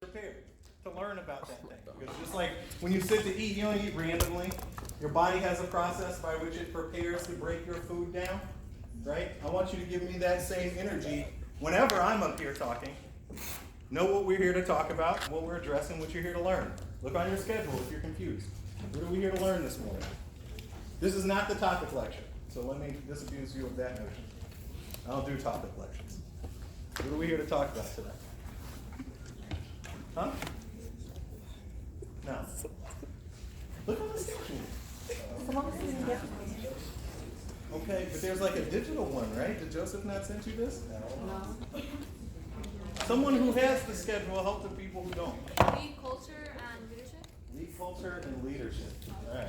prepared to learn about that thing. Because just like when you sit to eat, you don't eat randomly. Your body has a process by which it prepares to break your food down, right? I want you to give me that same energy whenever I'm up here talking. Know what we're here to talk about, what we're addressing, what you're here to learn. Look on your schedule if you're confused. What are we here to learn this morning? This is not the topic lecture, so let me disabuse you of that notion. I don't do topic lectures. What are we here to talk about today? Huh? No. Look on the station. Okay, but there's like a digital one, right? Did Joseph not send you this? No. Someone who has the schedule help the people who don't. Lead culture and leadership? Lead culture and leadership. All right.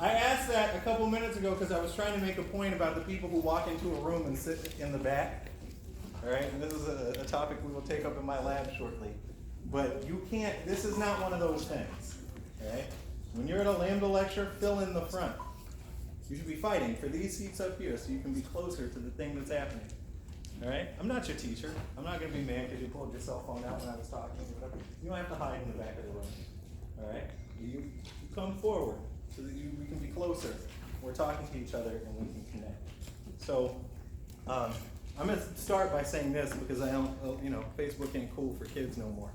I asked that a couple minutes ago because I was trying to make a point about the people who walk into a room and sit in the back. All right, and this is a topic we will take up in my lab shortly. But you can't, this is not one of those things. All right? When you're at a LAMDL lecture, fill in the front. You should be fighting for these seats up here so you can be closer to the thing that's happening. All right? I'm not your teacher. I'm not going to be mad because you pulled your cell phone out when I was talking or whatever. You don't have to hide in the back of the room. All right? You come forward so that we can be closer. We're talking to each other and we can connect. So, I'm going to start by saying this because I don't, Facebook ain't cool for kids no more.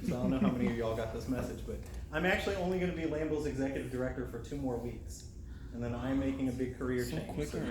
So I don't know how many of y'all got this message, but I'm actually only going to be LAMDL's executive director for 2 more weeks. And then I'm making a big career change. So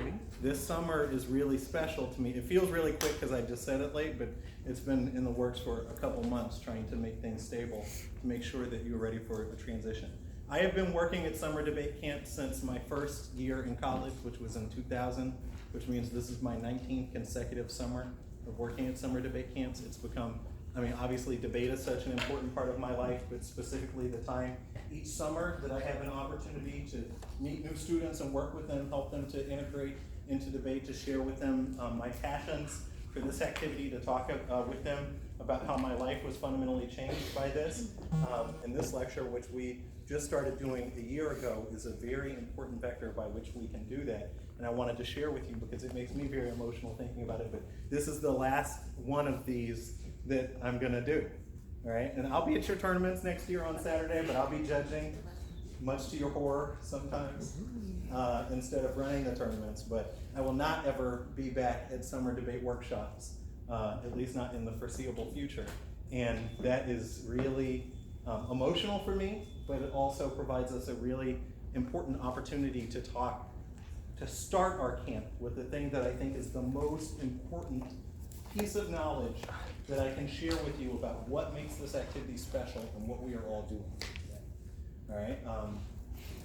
this summer is really special to me. It feels really quick because I just said it late, but it's been in the works for a couple months trying to make things stable, to make sure that you're ready for a transition. I have been working at summer debate camp since my first year in college, which was in 2000, which means this is my 19th consecutive summer of working at summer debate camps. It's become, obviously debate is such an important part of my life, but specifically the time each summer that I have an opportunity to meet new students and work with them, help them to integrate into debate, to share with them my passions for this activity, to talk with them about how my life was fundamentally changed by this. And this lecture, which we just started doing a year ago, is a very important vector by which we can do that. And I wanted to share with you because it makes me very emotional thinking about it, but this is the last one of these that I'm gonna do, all right? And I'll be at your tournaments next year on Saturday, but I'll be judging, much to your horror sometimes, instead of running the tournaments. But I will not ever be back at summer debate workshops, at least not in the foreseeable future. And that is really emotional for me, but it also provides us a really important opportunity to talk, to start our camp with the thing that I think is the most important piece of knowledge that I can share with you about what makes this activity special and what we are all doing today. All right?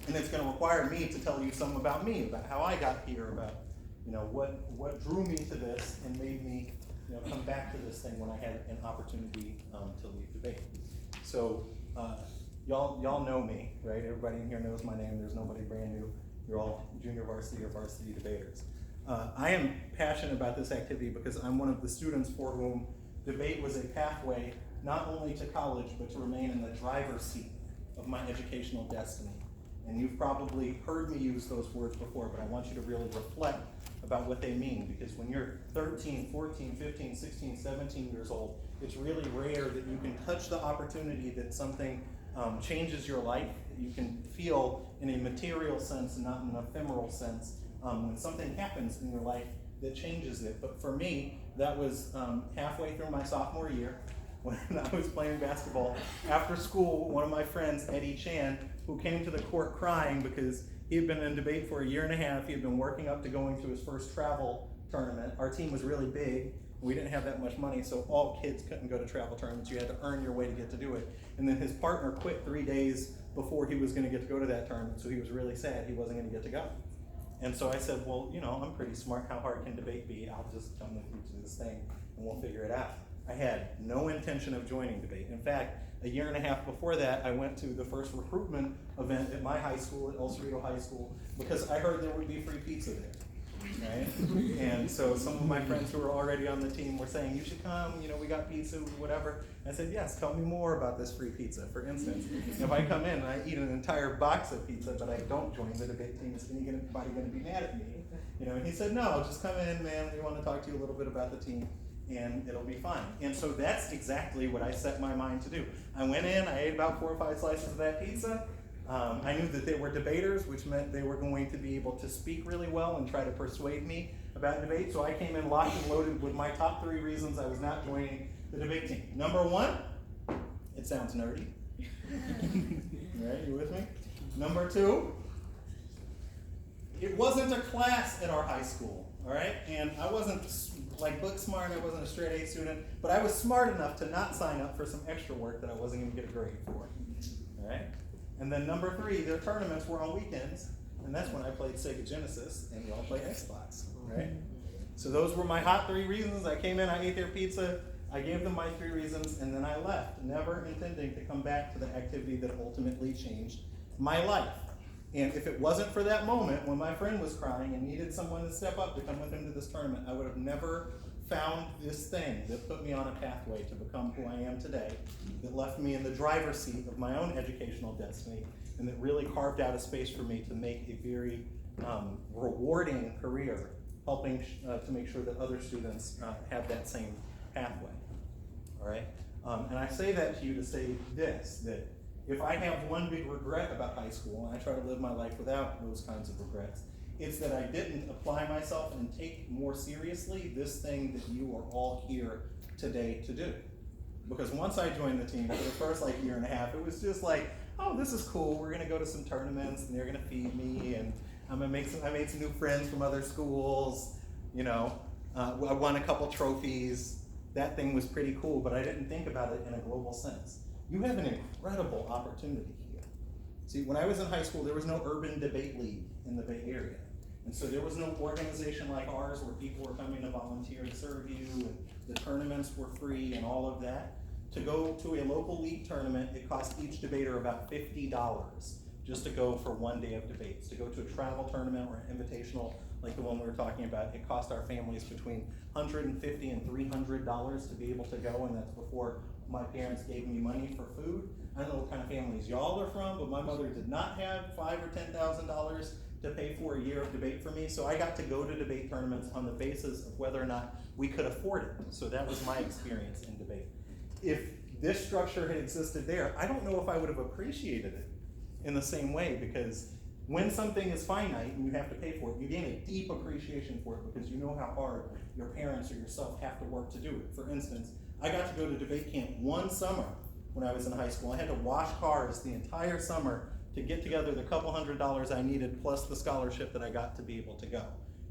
And it's going to require me to tell you some about me, about how I got here, about what drew me to this and made me come back to this thing when I had an opportunity to lead debate. So y'all know me, right? Everybody in here knows my name. There's nobody brand new. You're all junior varsity or varsity debaters. I am passionate about this activity because I'm one of the students for whom debate was a pathway not only to college, but to remain in the driver's seat of my educational destiny. And you've probably heard me use those words before, but I want you to really reflect about what they mean, because when you're 13, 14, 15, 16, 17 years old, it's really rare that you can touch the opportunity that something changes your life. You can feel in a material sense and not in an ephemeral sense when something happens in your life that changes it. But for me, that was halfway through my sophomore year when I was playing basketball. After school, one of my friends, Eddie Chan, who came to the court crying because he had been in debate for a year and a half. He had been working up to going to his first travel tournament. Our team was really big. We didn't have that much money, so all kids couldn't go to travel tournaments. You had to earn your way to get to do it. And then his partner quit 3 days before he was going to get to go to that tournament, so he was really sad he wasn't going to get to go. And so I said, well, I'm pretty smart. How hard can debate be? I'll just come with you to this thing, and we'll figure it out. I had no intention of joining debate. In fact, a year and a half before that, I went to the first recruitment event at my high school, at El Cerrito High School, because I heard there would be free pizza there, right? And so some of my friends who were already on the team were saying, you should come, we got pizza, whatever. I said, yes, tell me more about this free pizza. For instance, if I come in and I eat an entire box of pizza, but I don't join the debate team, is anybody going to be mad at me? And he said, no, just come in, man. We want to talk to you a little bit about the team. and it'll be fine. And so that's exactly what I set my mind to do. I went in, I ate about 4 or 5 slices of that pizza. I knew that they were debaters, which meant they were going to be able to speak really well and try to persuade me about debate. So I came in locked and loaded with my top 3 reasons I was not joining the debate team. Number 1, it sounds nerdy. Right, you with me? Number 2, it wasn't a class at our high school, all right? And I wasn't like book smart, I wasn't a straight A student, but I was smart enough to not sign up for some extra work that I wasn't going to get a grade for, all right? And then number 3, their tournaments were on weekends, and that's when I played Sega Genesis, and we all played Xbox, right? So those were my hot 3 reasons. I came in, I ate their pizza, I gave them my 3 reasons, and then I left, never intending to come back to the activity that ultimately changed my life. And if it wasn't for that moment when my friend was crying and needed someone to step up to come with him to this tournament, I would have never found this thing that put me on a pathway to become who I am today, that left me in the driver's seat of my own educational destiny, and that really carved out a space for me to make a very rewarding career, helping to make sure that other students have that same pathway, all right? And I say that to you to say this, that if I have one big regret about high school, and I try to live my life without those kinds of regrets, it's that I didn't apply myself and take more seriously this thing that you are all here today to do. Because once I joined the team, for the first year and a half, it was just like, oh, this is cool, we're gonna go to some tournaments, and they're gonna feed me, and I made some new friends from other schools, you know, I won a couple trophies. That thing was pretty cool, but I didn't think about it in a global sense. You have an incredible opportunity here. See, when I was in high school, there was no urban debate league in the Bay Area. And so there was no organization like ours where people were coming to volunteer to serve you, and the tournaments were free and all of that. To go to a local league tournament, it cost each debater about $50 just to go for one day of debates. To go to a travel tournament or an invitational like the one we were talking about, it cost our families between $150 and $300 to be able to go, and that's before my parents gave me money for food. I don't know what kind of families y'all are from, but my mother did not have $5,000 or $10,000 to pay for a year of debate for me, so I got to go to debate tournaments on the basis of whether or not we could afford it. So that was my experience in debate. If this structure had existed there, I don't know if I would have appreciated it in the same way, because when something is finite and you have to pay for it, you gain a deep appreciation for it because you know how hard your parents or yourself have to work to do it. For instance, I got to go to debate camp one summer when I was in high school. I had to wash cars the entire summer to get together the couple $100 I needed plus the scholarship that I got to be able to go.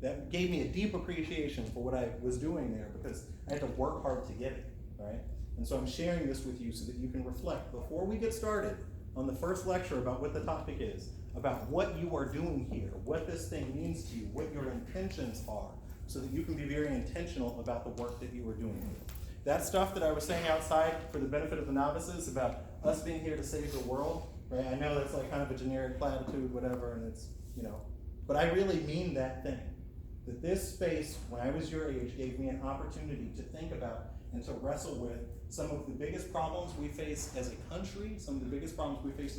That gave me a deep appreciation for what I was doing there because I had to work hard to get it, right? And so I'm sharing this with you so that you can reflect before we get started on the first lecture about what the topic is, about what you are doing here, what this thing means to you, what your intentions are, so that you can be very intentional about the work that you are doing here. That stuff that I was saying outside for the benefit of the novices about us being here to save the world, right? I know that's like kind of a generic platitude, whatever, and it's, you know, but I really mean that thing. That this space, when I was your age, gave me an opportunity to think about and to wrestle with some of the biggest problems we face as a country, some of the biggest problems we face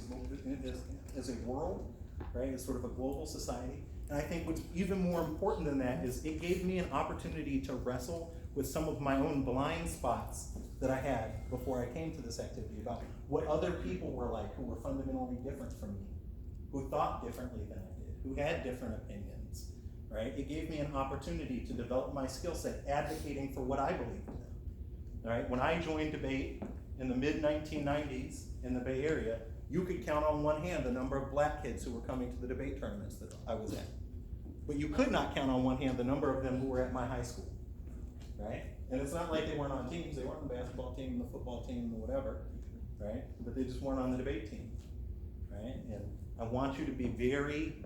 as a world, right? As sort of a global society. And I think what's even more important than that is it gave me an opportunity to wrestle with some of my own blind spots that I had before I came to this activity about what other people were like who were fundamentally different from me, who thought differently than I did, who had different opinions, right? It gave me an opportunity to develop my skill set advocating for what I believed in. All right, when I joined debate in the mid-1990s in the Bay Area, you could count on one hand the number of black kids who were coming to the debate tournaments that I was at. But you could not count on one hand the number of them who were at my high school, right? And it's not like they weren't on teams. They weren't on the basketball team, the football team, or whatever, right? But they just weren't on the debate team, right? And I want you to be very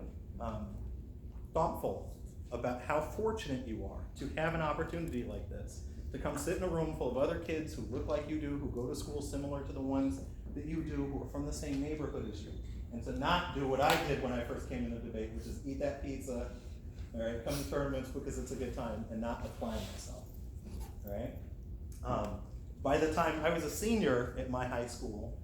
thoughtful about how fortunate you are to have an opportunity like this, to come sit in a room full of other kids who look like you do, who go to schools similar to the ones that you do, who are from the same neighborhood as you, and to not do what I did when I first came into debate, which is eat that pizza, all right, come to tournaments because it's a good time, and not apply myself, all right? By the time I was a senior at my high school,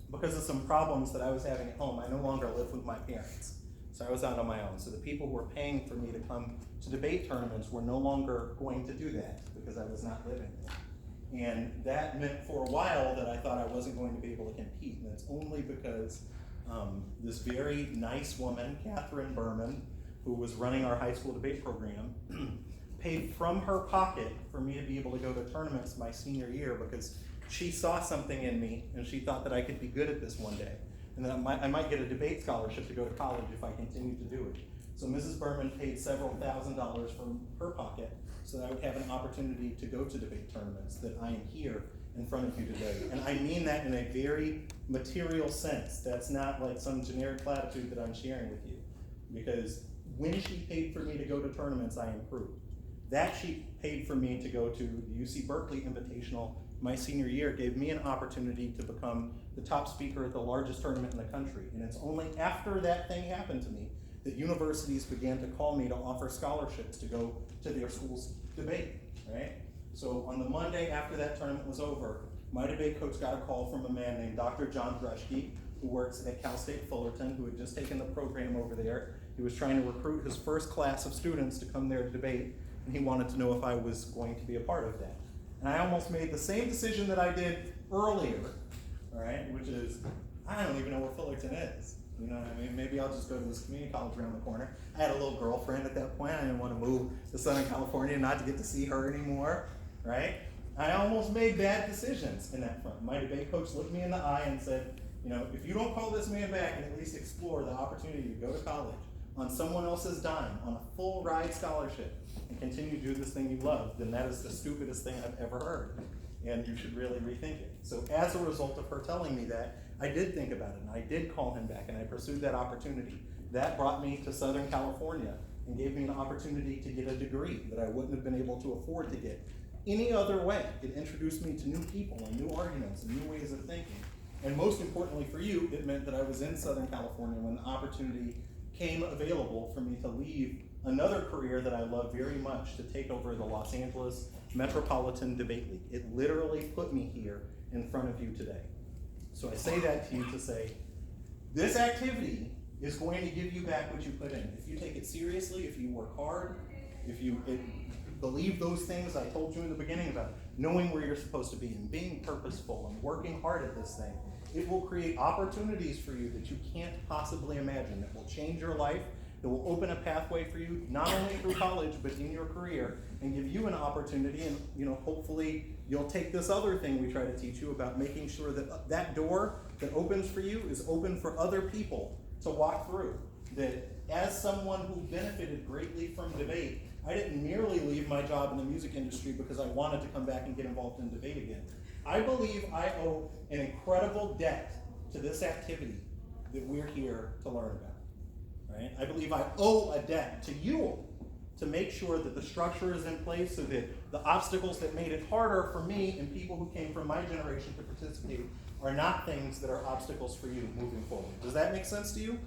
because of some problems that I was having at home, I no longer lived with my parents. So I was out on my own. So the people who were paying for me to come to debate tournaments were no longer going to do that because I was not living there. And that meant for a while that I thought I wasn't going to be able to compete. And it's only because this very nice woman, Catherine Berman, who was running our high school debate program, paid from her pocket for me to be able to go to tournaments my senior year because she saw something in me and she thought that I could be good at this one day. And that I might get a debate scholarship to go to college if I continued to do it. So Mrs. Berman paid several $1,000s from her pocket so that I would have an opportunity to go to debate tournaments, that I am here in front of you today. And I mean that in a very material sense. That's not like some generic platitude that I'm sharing with you. Because when she paid for me to go to tournaments, I improved. That she paid for me to go to the UC Berkeley Invitational my senior year gave me an opportunity to become the top speaker at the largest tournament in the country. And it's only after that thing happened to me that universities began to call me to offer scholarships to go to their school's debate, right? So on the Monday after that tournament was over, my debate coach got a call from a man named Dr. John Druschke, who works at Cal State Fullerton, who had just taken the program over there. He was trying to recruit his first class of students to come there to debate, and he wanted to know if I was going to be a part of that. And I almost made the same decision that I did earlier, all right, which is, I don't even know where Fullerton is. You know what I mean? Maybe I'll just go to this community college around the corner. I had a little girlfriend at that point. I didn't want to move to Southern California not to get to see her anymore, right? I almost made bad decisions in that front. My debate coach looked me in the eye and said, you know, if you don't call this man back and at least explore the opportunity to go to college on someone else's dime, on a full ride scholarship, and continue to do this thing you love, then that is the stupidest thing I've ever heard. And you should really rethink it. So as a result of her telling me that, I did think about it, and I did call him back, and I pursued that opportunity. That brought me to Southern California and gave me an opportunity to get a degree that I wouldn't have been able to afford to get any other way. It introduced me to new people and new arguments and new ways of thinking. And most importantly for you, it meant that I was in Southern California when the opportunity came available for me to leave another career that I love very much to take over the Los Angeles Metropolitan Debate League. It literally put me here in front of you today. So I say that to you to say, this activity is going to give you back what you put in. If you take it seriously, if you work hard, if you believe those things I told you in the beginning about knowing where you're supposed to be and being purposeful and working hard at this thing, it will create opportunities for you that you can't possibly imagine. It will change your life. It will open a pathway for you, not only through college, but in your career, and give you an opportunity. And hopefully you'll take this other thing we try to teach you about making sure that that door that opens for you is open for other people to walk through. That as someone who benefited greatly from debate, I didn't merely leave my job in the music industry because I wanted to come back and get involved in debate again. I believe I owe an incredible debt to this activity that we're here to learn about. Right? I believe I owe a debt to you all to make sure that the structure is in place so that the obstacles that made it harder for me and people who came from my generation to participate are not things that are obstacles for you moving forward. Does that make sense to you?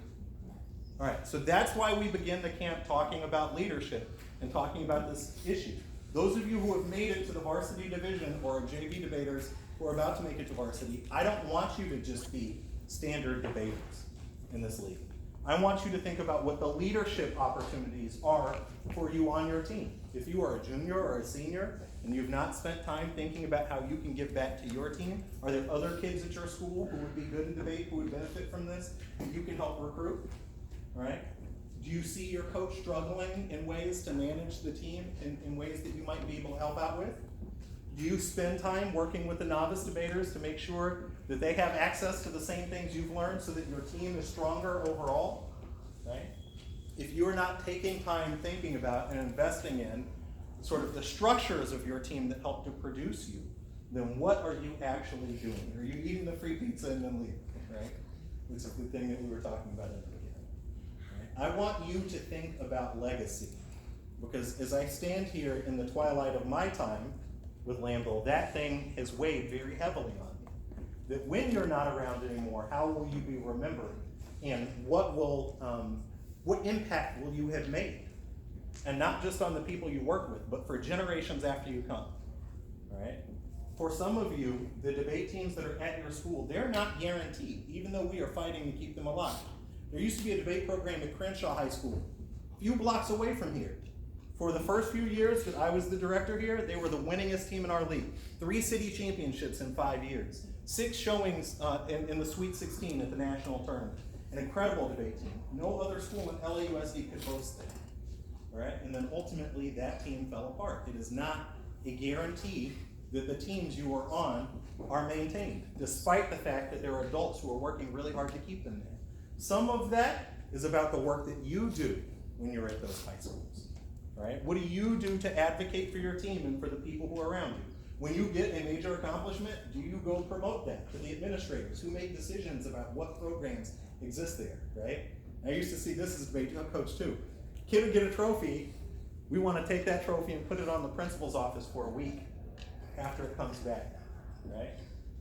All right, so that's why we begin the camp talking about leadership and talking about this issue. Those of you who have made it to the varsity division or JV debaters who are about to make it to varsity, I don't want you to just be standard debaters in this league. I want you to think about what the leadership opportunities are for you on your team. If you are a junior or a senior and you've not spent time thinking about how you can give back to your team, are there other kids at your school who would be good in debate, who would benefit from this, and you can help recruit? All right? Do you see your coach struggling in ways to manage the team in ways that you might be able to help out with? Do you spend time working with the novice debaters to make sure that they have access to the same things you've learned so that your team is stronger overall? Right? If you're not taking time thinking about and investing in sort of the structures of your team that help to produce you, then what are you actually doing? Are you eating the free pizza and then leaving? Right? Which is the thing that we were talking about in the beginning. Right? I want you to think about legacy, because as I stand here in the twilight of my time with LAMDL, that thing has weighed very heavily on me. That when you're not around anymore, how will you be remembered? And what impact will you have made? And not just on the people you work with, but for generations after you come, right? For some of you, the debate teams that are at your school, they're not guaranteed, even though we are fighting to keep them alive. There used to be a debate program at Crenshaw High School, a few blocks away from here. For the first few years that I was the director here, they were the winningest team in our league. 3 city championships in 5 years. 6 showings in the Sweet 16 at the national tournament. An incredible debate team. No other school in LAUSD could boast that. All right? And then ultimately that team fell apart. It is not a guarantee that the teams you are on are maintained, despite the fact that there are adults who are working really hard to keep them there. Some of that is about the work that you do when you're at those high schools. Right? What do you do to advocate for your team and for the people who are around you? When you get a major accomplishment, do you go promote that to the administrators who make decisions about what programs exist there, right? I used to see this as a debate coach too. Kid would get a trophy, we want to take that trophy and put it on the principal's office for a week after it comes back, right?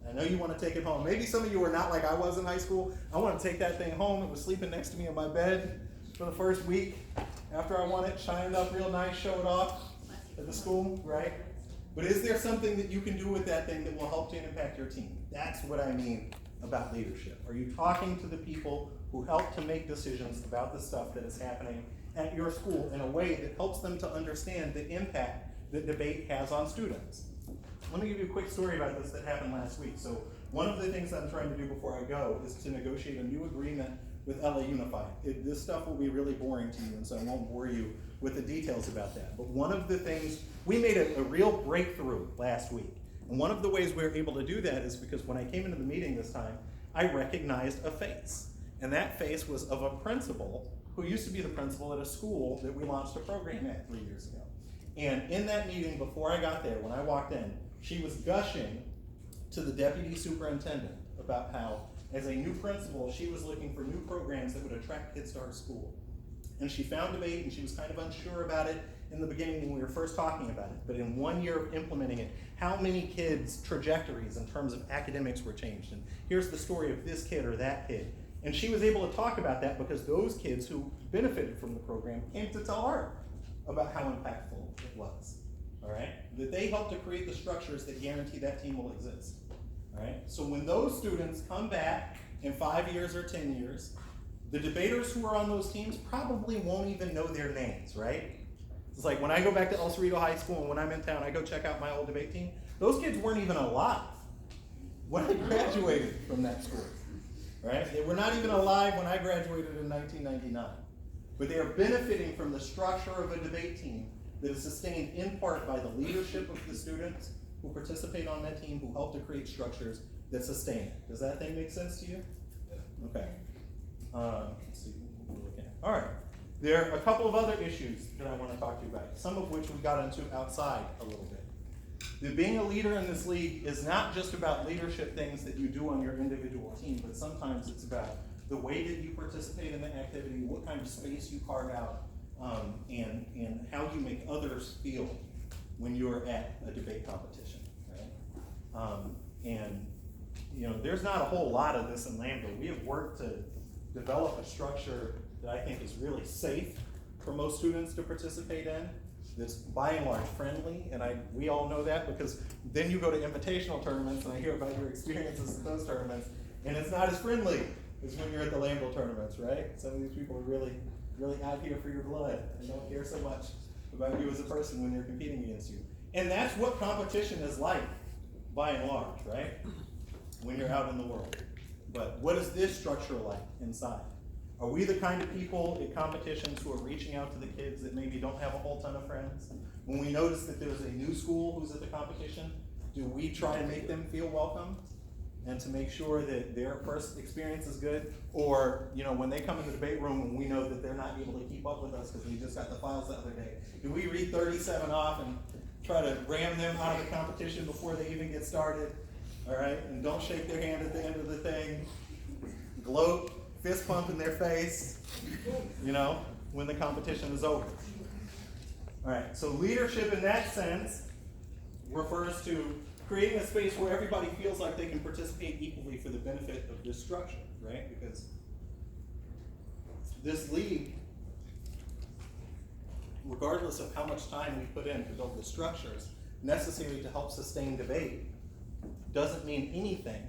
I know you want to take it home. Maybe some of you are not like I was in high school. I want to take that thing home. It was sleeping next to me in my bed for the first week. After I won it, shine it up real nice, show it off at the school, right? But is there something that you can do with that thing that will help to impact your team? That's what I mean about leadership. Are you talking to the people who help to make decisions about the stuff that is happening at your school in a way that helps them to understand the impact that debate has on students? Let me give you a quick story about this that happened last week. So one of the things I'm trying to do before I go is to negotiate a new agreement with LA Unified. This stuff will be really boring to you, and so I won't bore you with the details about that. But one of the things, we made a real breakthrough last week. And one of the ways we were able to do that is because when I came into the meeting this time, I recognized a face. And that face was of a principal who used to be the principal at a school that we launched a program at 3 years ago. And in that meeting, before I got there, when I walked in, she was gushing to the deputy superintendent about how, as a new principal, she was looking for new programs that would attract kids to her school. And she found debate, and she was kind of unsure about it in the beginning when we were first talking about it. But in 1 year of implementing it, how many kids' trajectories in terms of academics were changed? And here's the story of this kid or that kid. And she was able to talk about that because those kids who benefited from the program came to tell her about how impactful it was. All right? That they helped to create the structures that guarantee that team will exist. All right? So when those students come back in 5 years or 10 years, the debaters who are on those teams probably won't even know their names, right? It's like when I go back to El Cerrito High School and when I'm in town, I go check out my old debate team. Those kids weren't even alive when I graduated from that school, right? They were not even alive when I graduated in 1999. But they are benefiting from the structure of a debate team that is sustained in part by the leadership of the students who participate on that team, who help to create structures that sustain it. Does that thing make sense to you? Okay. Let's see what we're looking at. All right. There are a couple of other issues that I want to talk to you about, some of which we got into outside a little bit. Being a leader in this league is not just about leadership things that you do on your individual team, but sometimes it's about the way that you participate in the activity, what kind of space you carve out, and how you make others feel when you're at a debate competition, right? And you know, there's not a whole lot of this in LAMDL. We have worked to develop a structure that I think is really safe for most students to participate in, that's by and large friendly, and we all know that because then you go to invitational tournaments and I hear about your experiences at those tournaments, and it's not as friendly as when you're at the LAMDL tournaments, right? Some of these people are really, really out here for your blood and don't care so much about you as a person when they're competing against you. And that's what competition is like, by and large, right? When you're out in the world. But what is this structure like inside? Are we the kind of people at competitions who are reaching out to the kids that maybe don't have a whole ton of friends? When we notice that there's a new school who's at the competition, do we try to make them feel welcome and to make sure that their first experience is good? Or, you know, when they come in the debate room and we know that they're not able to keep up with us because we just got the files the other day, do we read 37 off and try to ram them out of the competition before they even get started? All right, and don't shake their hand at the end of the thing. Gloat, fist pump in their face, you know, when the competition is over. All right, so leadership in that sense refers to creating a space where everybody feels like they can participate equally for the benefit of this structure, right? Because this league, regardless of how much time we put in to build the structures necessary to help sustain debate, doesn't mean anything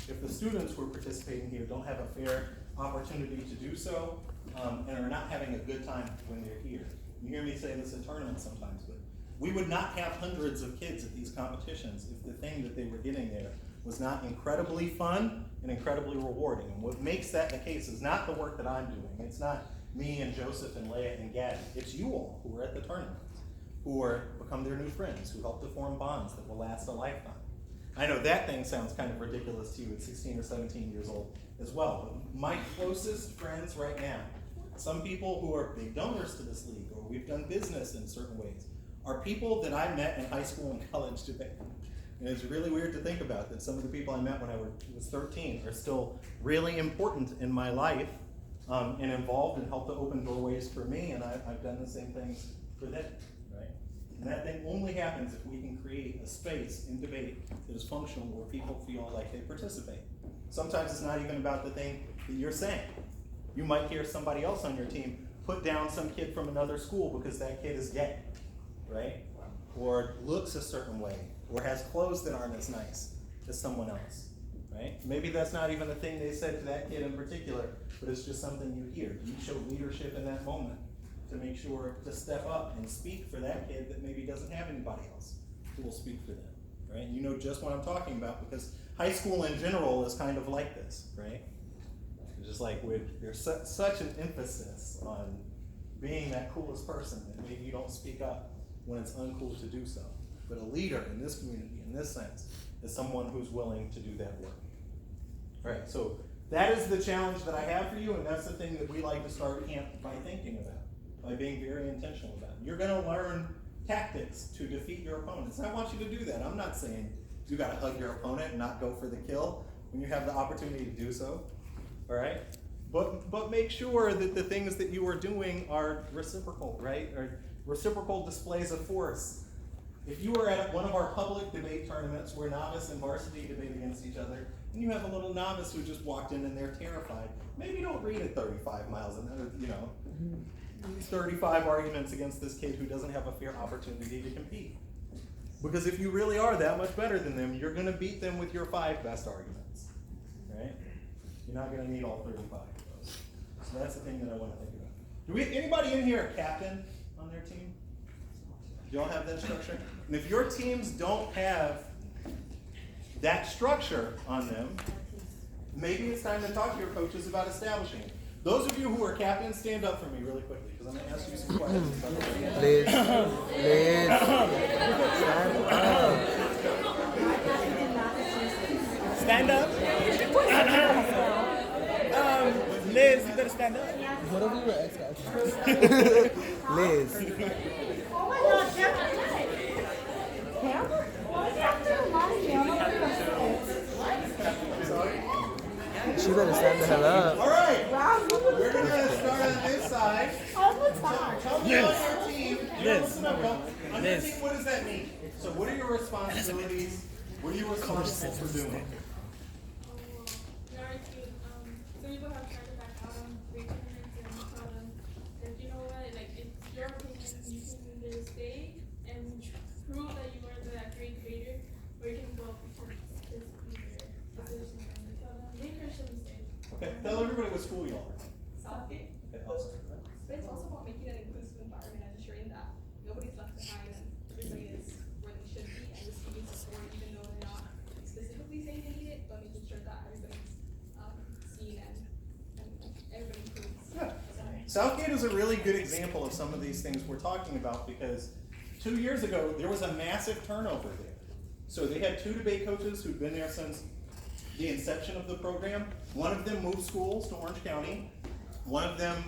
if the students who are participating here don't have a fair opportunity to do so, and are not having a good time when they're here. You hear me say this at tournaments sometimes, but we would not have hundreds of kids at these competitions if the thing that they were getting there was not incredibly fun and incredibly rewarding. And what makes that the case is not the work that I'm doing. It's not me and Joseph and Leah and Gabby. It's you all who are at the tournaments, who are become their new friends, who help to form bonds that will last a lifetime. I know that thing sounds kind of ridiculous to you at 16 or 17 years old as well, but my closest friends right now, some people who are big donors to this league, or we've done business in certain ways, are people that I met in high school and college today. And it's really weird to think about that some of the people I met when I was 13 are still really important in my life, and involved and helped to open doorways for me, and I've done the same things for them, right? And that thing only happens if we can create a space in debate that is functional where people feel like they participate. Sometimes it's not even about the thing that you're saying. You might hear somebody else on your team put down some kid from another school because that kid is gay, right? Or looks a certain way, or has clothes that aren't as nice as someone else, right? Maybe that's not even a thing they said to that kid in particular, but it's just something you hear. You show leadership in that moment to make sure to step up and speak for that kid that maybe doesn't have anybody else who will speak for them, right? And you know just what I'm talking about because high school in general is kind of like this, right? It's just like there's such an emphasis on being that coolest person that maybe you don't speak up when it's uncool to do so. But a leader in this community, in this sense, is someone who's willing to do that work. All right, so that is the challenge that I have for you, and that's the thing that we like to start camp by thinking about, by being very intentional about. You're gonna learn tactics to defeat your opponents. And I want you to do that. I'm not saying you gotta hug your opponent and not go for the kill when you have the opportunity to do so, all right? But make sure that the things that you are doing are reciprocal, right? Or reciprocal displays of force. If you are at one of our public debate tournaments where novice and varsity debate against each other, and you have a little novice who just walked in and they're terrified, maybe don't read at 35 miles an hour, 35 arguments against this kid who doesn't have a fair opportunity to compete. Because if you really are that much better than them, you're gonna beat them with your 5 best arguments, right? You're not gonna need all 35 of those. So that's the thing that I wanna think about. Anybody in here a captain on their team? Do y'all have that structure? And if your teams don't have that structure on them, maybe it's time to talk to your coaches about establishing it. Those of you who are captains, stand up for me really quickly, because I'm going to ask you some questions. Liz, stand up. Liz, you better stand up. What if we were ex-guys? Liz. Oh my God, why do you have to remind me? I'm not She better stand the hell up. All right, we're going to start on this side. all the time. Tell me on your team. Listen up, on your team, what does that mean? So what are your responsibilities? What are you responsible for doing? Some people have tried to back out on great tournaments and tell them that you know what, like it's your opinion, you can either stay and prove that you are that great debater, or you can go because it's either position and tell them maybe I shouldn't stay. Okay, tell everybody what school you are. Southgate. Okay, awesome. But it's also about making an inclusive environment and ensuring that nobody's left behind and everybody is where they should be and just giving support even though they're not specifically saying they need it, but making sure that everybody's seen and everybody improves. Yeah. Southgate is a really good example of some of these things we're talking about because 2 years ago, there was a massive turnover there. So they had 2 debate coaches who'd been there since the inception of the program. One of them moved schools to Orange County. One of them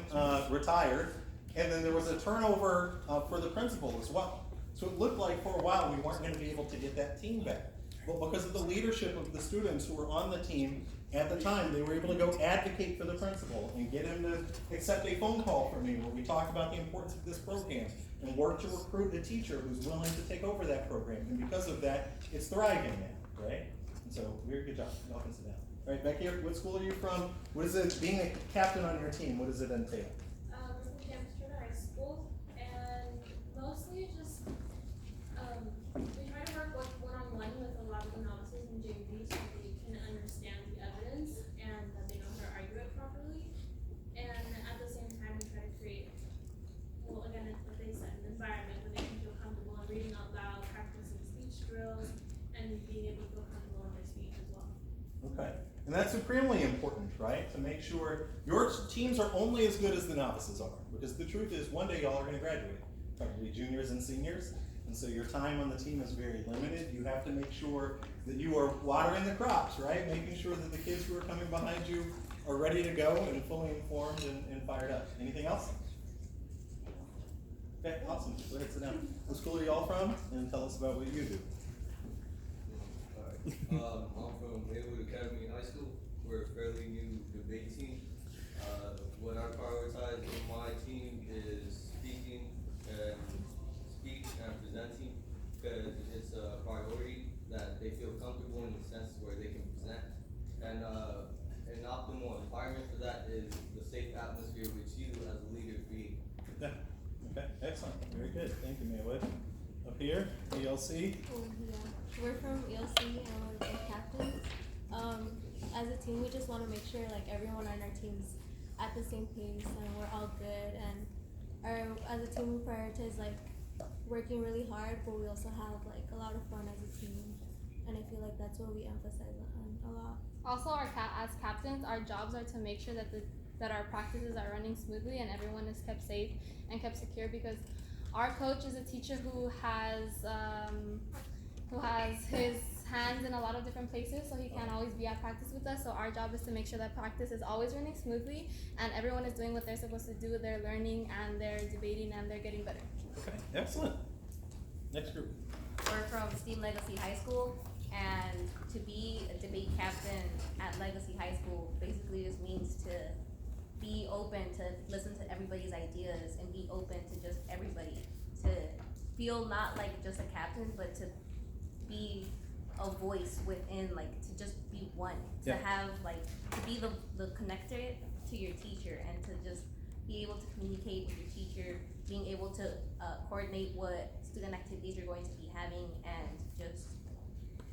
retired. And then there was a turnover for the principal as well. So it looked like for a while we weren't going to be able to get that team back. But because of the leadership of the students who were on the team at the time, they were able to go advocate for the principal and get him to accept a phone call from me where we talked about the importance of this program and work to recruit a teacher who's willing to take over that program. And because of that, it's thriving now, right? And so, very good job. Y'all can sit down. All right, back here, what school are you from? What is it, being a captain on your team, what does it entail? We're from Campus Turner High School, and mostly just we try to work one-on-one with a lot of the novices and JVs so they can understand the evidence and that they know how to argue it properly. supremely important, right? To make sure your teams are only as good as the novices are. Because the truth is, one day y'all are gonna graduate, probably juniors and seniors. And so your time on the team is very limited. You have to make sure that you are watering the crops, right? Making sure that the kids who are coming behind you are ready to go and fully informed and fired up. Anything else? Okay, awesome. Go ahead, sit down. What school are y'all from? And tell us about what you do. Alright, I'm from Maywood Academy High School. We're a fairly new debate team. What I prioritize in my team is speaking and presenting, because it's a priority that they feel comfortable in the sense where they can present. And an optimal environment for that is the safe atmosphere which you as a leader create. Yeah. Okay, excellent. Very good. Thank you, Maywood. Up here, ELC. Oh, yeah. We're from ELC and we're the captains. As a team, we just want to make sure like everyone on our team's at the same pace and we're all good. And as a team, we prioritize like working really hard, but we also have like a lot of fun as a team. And I feel like that's what we emphasize on a lot. Also, as captains, our jobs are to make sure that our practices are running smoothly and everyone is kept safe and kept secure, because our coach is a teacher who has his hands in a lot of different places, so he can't always be at practice with us. So our job is to make sure that practice is always running smoothly and everyone is doing what they're supposed to do. They're learning and they're debating and they're getting better. Okay, excellent. Next group. We're from STEAM Legacy High School, and to be a debate captain at Legacy High School basically just means to be open to listen to everybody's ideas and be open to just everybody, to feel not like just a captain, but to be a voice within, like to just be one, to have like, to be the connector to your teacher and to just be able to communicate with your teacher, being able to coordinate what student activities you're going to be having, and just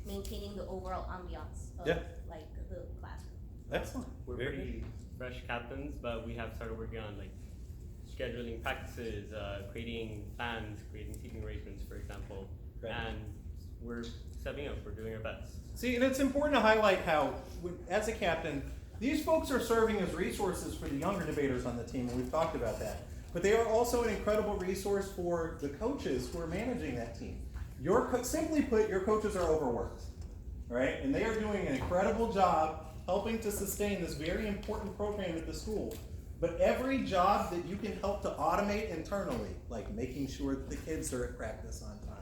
maintaining the overall ambiance of like the classroom. Excellent. We're pretty fresh captains, but we have started working on like scheduling practices, creating plans, creating teaching arrangements, for example, and we're stepping up. We're doing our best. See, and it's important to highlight how, as a captain, these folks are serving as resources for the younger debaters on the team, and we've talked about that. But they are also an incredible resource for the coaches who are managing that team. Simply put, your coaches are overworked, right? And they are doing an incredible job helping to sustain this very important program at the school. But every job that you can help to automate internally, like making sure that the kids are at practice on time,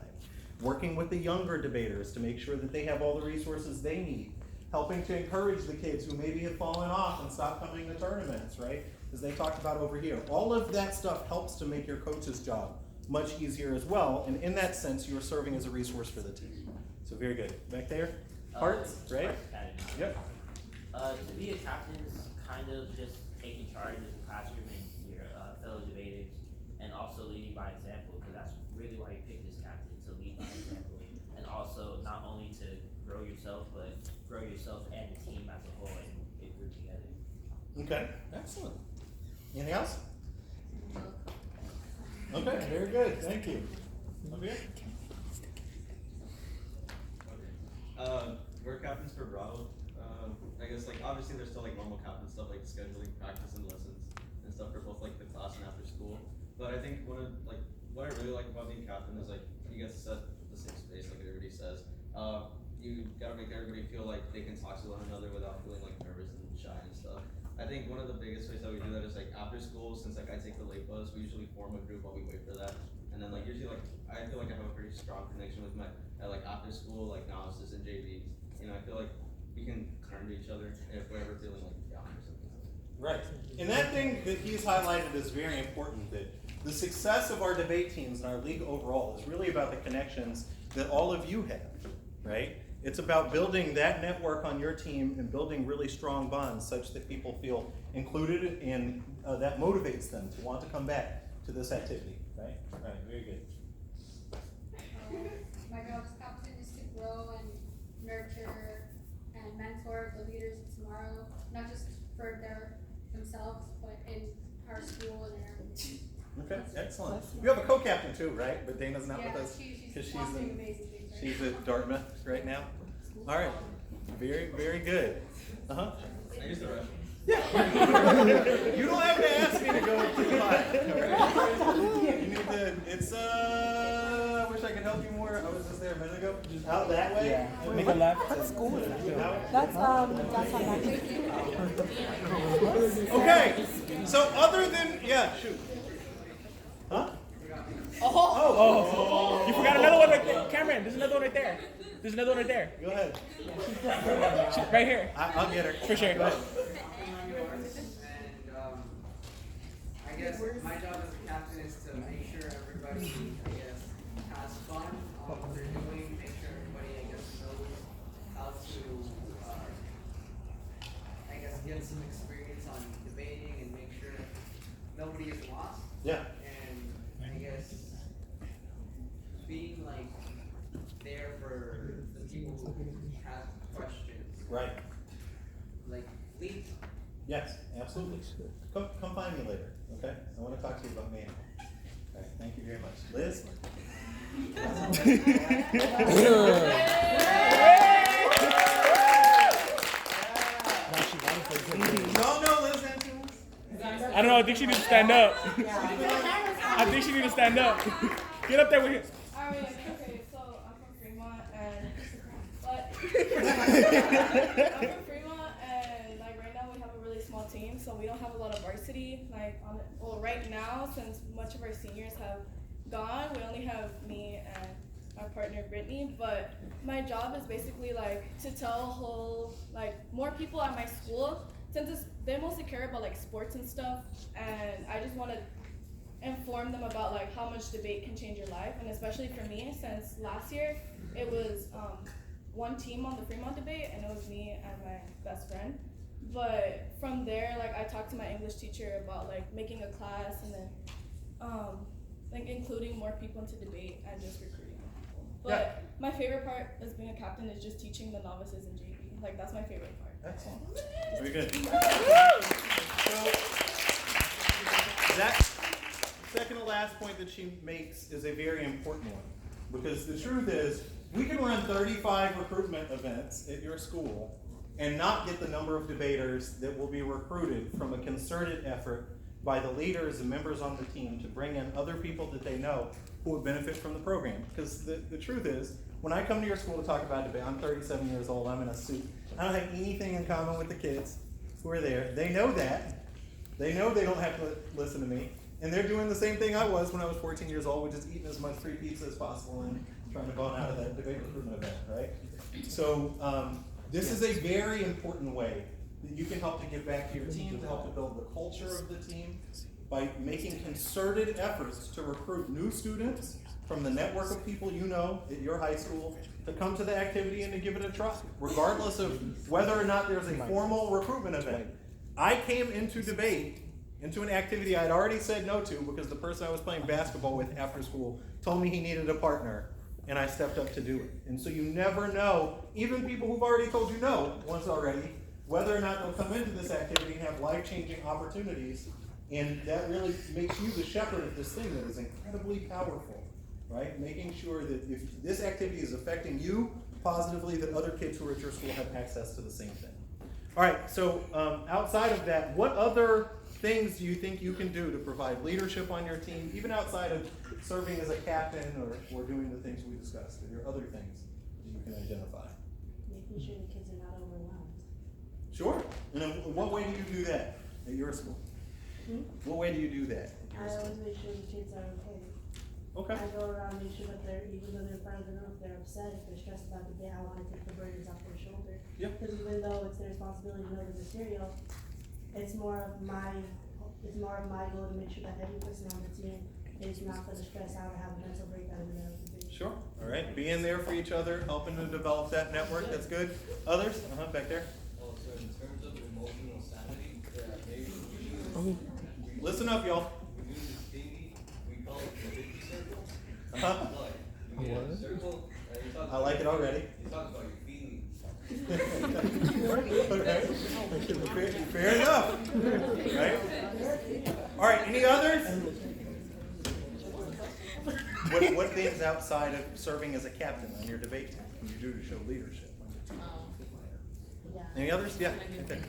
working with the younger debaters to make sure that they have all the resources they need, helping to encourage the kids who maybe have fallen off and stopped coming to tournaments, right? As they talked about over here. All of that stuff helps to make your coach's job much easier as well, and in that sense, you're serving as a resource for the team. So very good. Back there, Hearts, right? Yep. To be a captain is kind of just taking charge of the classroom and your fellow debaters, and also leading by example, because that's really why you picked this captain, to lead by example, and also not only to grow yourself, but grow yourself and the team as a whole and get group together. Okay, excellent. Anything else? Okay, very good. Thank you. Over here. We're captains for Bravo. I guess like obviously there's still like normal captain stuff like scheduling practice and lessons and stuff for both like the class and after school. But I think what I really like about being captain is like you get to set the safe space like everybody says. You gotta make everybody feel like they can talk to one another without feeling like nervous and shy and stuff. I think one of the biggest ways that we do that is like after school, since like I take the late bus, we usually form a group while we wait for that. And then like usually like I feel like I have a pretty strong connection with my like after school like novices and JVs. You know, I feel like we can turn to each other if we're ever feeling like down or something. Right. And that thing that he's highlighted is very important, that the success of our debate teams and our league overall is really about the connections that all of you have, right? It's about building that network on your team and building really strong bonds such that people feel included and that motivates them to want to come back to this activity, right? Right, very good. My job as captain is to grow and nurture and mentor the leaders of tomorrow, not just for themselves, but in our school and in our community. Okay, excellent. You have a co-captain too, right? But Dana's not with us because she's at Dartmouth right now. All right, very, very good. I use the restroom. Yeah. You don't have to ask me to go to the line. You need to, it's, I wish I could help you more. I was just there a minute ago. Out that way. Yeah. Make a left. What school is that? That's on that. Okay. So other than, yeah, shoot. Huh? Oh. You forgot another one right there. Cameron, there's another one right there. There's another one right there. Go ahead. Right here. I'll get her. For sure. Go ahead. I guess my job as a captain is to make sure everybody, I guess, has fun on what they're doing, make sure everybody, I guess, knows how to, I guess, get some experience on debating and make sure nobody is lost. Yeah. And I guess being like there for the people who have questions. Right. Like lead. Yes, absolutely. Come find me later, okay? I want to talk to you about manual. Okay, thank you very much. Liz? Y'all know Liz Antunes? I don't know. I think she needs to stand up. I think she needs to stand up. Get up there with him. Alright, okay, so I'm from Fremont and I'm from Fremont and like right now we have a really small team, so we don't have a lot of varsity. Like right now, since much of our seniors have gone, we only have me and my partner Brittany. But my job is basically like to tell more people at my school, since they mostly care about like sports and stuff, and I just want to inform them about like how much debate can change your life, and especially for me, since last year it was one team on the Fremont debate, and it was me and my best friend. But from there, like I talked to my English teacher about like making a class, and then like including more people into debate and just recruiting more people. But my favorite part as being a captain is just teaching the novices in JV. Like that's my favorite part. Excellent. Very good. So that second to last point that she makes is a very important one, because the truth is we can run 35 recruitment events at your school and not get the number of debaters that will be recruited from a concerted effort by the leaders and members on the team to bring in other people that they know who would benefit from the program. Because the truth is, when I come to your school to talk about debate, I'm 37 years old, I'm in a suit. I don't have anything in common with the kids who are there. They know that. They know they don't have to listen to me. And they're doing the same thing I was when I was 14 years old, which is eating as much free pizza as possible and trying to bone out of that debate recruitment event, right? So this is a very important way that you can help to give back to your team, to help to build the culture of the team by making concerted efforts to recruit new students from the network of people you know at your high school to come to the activity and to give it a try, regardless of whether or not there's a formal recruitment event. I came into debate, into an activity I had already said no to because the person I was playing basketball with after school told me he needed a partner, and I stepped up to do it. And so you never know, even people who've already told you no once already, whether or not they'll come into this activity and have life-changing opportunities, and that really makes you the shepherd of this thing that is incredibly powerful, right? Making sure that if this activity is affecting you positively, that other kids who are at your school have access to the same thing. All right, so outside of that, what other things do you think you can do to provide leadership on your team, even outside of serving as a captain or doing the things we discussed? Are there other things that you can identify? Making sure the kids are not overwhelmed. Sure. And in what way do you do that at your school? What way do you do that at your I school? always make sure the kids are okay. Okay. I go around, make sure that even though they're proud enough, if they're upset, if they're stressed about the day, I want to take the burdens off their shoulder. Yeah. Because even though it's their responsibility to know the material, it's more of my goal to make sure that every person on the team is not going to stress out or have a mental breakdown in the middle of the day. Sure. All right. Being there for each other, helping to develop that network. That's good. Others? Back there. Also, in terms of emotional sanity, maybe Listen up, y'all. we use this thingy, we call it the 50 circle. Uh-huh. Like, you get a circle, and you talk I like it already. You talk about your feelings. Okay. Fair enough. Right? All right. Any others? What things outside of serving as a captain on your debate team can you do to show leadership on your team? Any others? Yeah. Okay.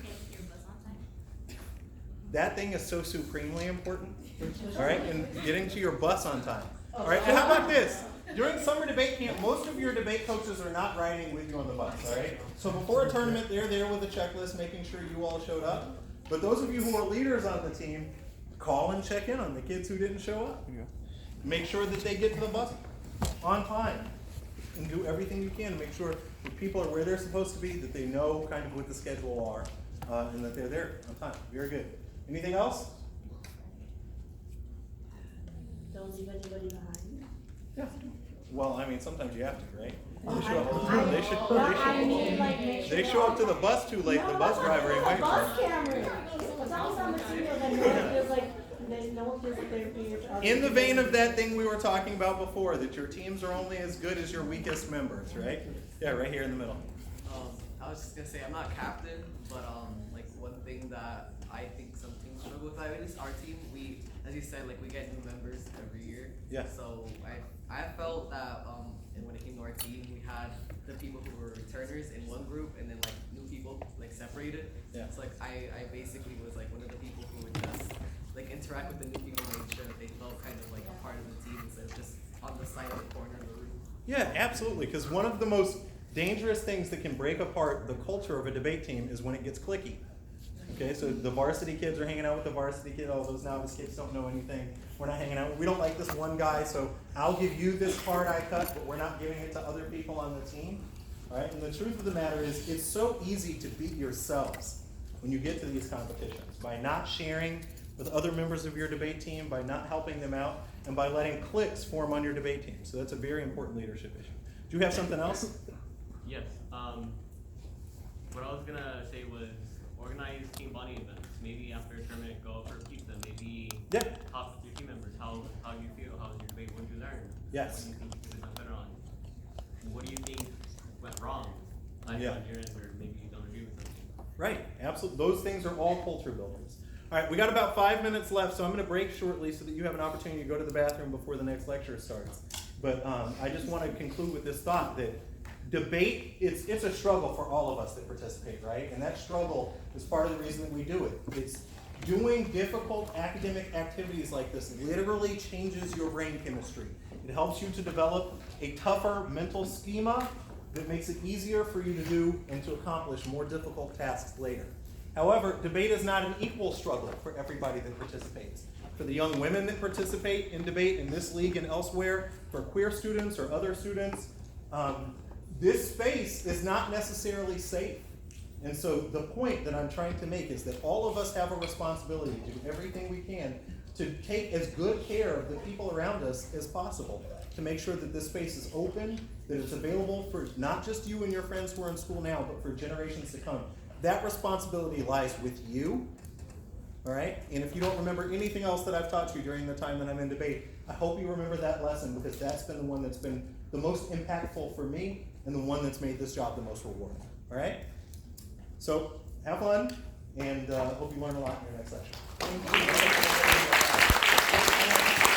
that thing is so supremely important. All right, and getting to your bus on time. All right, and how about this? During summer debate camp, most of your debate coaches are not riding with you on the bus, all right? So before a tournament, they're there with a checklist, making sure you all showed up. But those of you who are leaders on the team, call and check in on the kids who didn't show up. Make sure that they get to the bus on time. And do everything you can to make sure that people are where they're supposed to be, that they know kind of what the schedule are, and that they're there on time. Very good. Anything else? Don't leave anybody behind. Yeah. Well, I mean, sometimes you have to, right? Well, They show up, I they show up to the bus too late. The bus driver ain't waiting for Bus them. camera. As long as on the team, then no one feels like they're being. In the vein of that thing we were talking about before, that your teams are only as good as your weakest members, right? Yeah, right here in the middle. I was just gonna say I'm not captain, but like one thing that I think some teams struggle with, at least our team, we, as you said, like we get new members every year. Yeah. So I felt that and when it came to our team, we had the people who were returners in one group, and then like new people like separated. Yeah. So like I basically was like one of the people who would just like interact with the new people, make sure that they felt kind of like a part of the team instead of just on the side of the corner of the room. Yeah, absolutely. Because one of the most dangerous things that can break apart the culture of a debate team is when it gets cliquey. Okay, so the varsity kids are hanging out with the varsity kid. All those novice kids don't know anything. We're not hanging out. We don't like this one guy, so I'll give you this card I cut, but we're not giving it to other people on the team. All right, and the truth of the matter is, it's so easy to beat yourselves when you get to these competitions by not sharing with other members of your debate team, by not helping them out, and by letting cliques form on your debate team. So that's a very important leadership issue. Do you have something else? Yes. What I was gonna say was organize team bonding events. Maybe after a tournament, go out for pizza. Maybe talk with your team members. How do you feel? How was your debate? What did you learn? Yes. What do you think you could have done better on? What do you think went wrong? On your end, or maybe you don't agree with something. Right, absolutely. Those things are all culture builders. All right, we got about 5 minutes left, so I'm going to break shortly so that you have an opportunity to go to the bathroom before the next lecture starts. But I just want to conclude with this thought that debate, it's a struggle for all of us that participate, right? And that struggle is part of the reason that we do it. It's doing difficult academic activities like this literally changes your brain chemistry. It helps you to develop a tougher mental schema that makes it easier for you to do and to accomplish more difficult tasks later. However, debate is not an equal struggle for everybody that participates. For the young women that participate in debate in this league and elsewhere, for queer students or other students, this space is not necessarily safe. And so the point that I'm trying to make is that all of us have a responsibility to do everything we can to take as good care of the people around us as possible, to make sure that this space is open, that it's available for not just you and your friends who are in school now, but for generations to come. That responsibility lies with you, all right? And if you don't remember anything else that I've taught you during the time that I'm in debate, I hope you remember that lesson, because that's been the one that's been the most impactful for me and the one that's made this job the most rewarding, all right? So have fun, and hope you learn a lot in your next lecture. Thank you.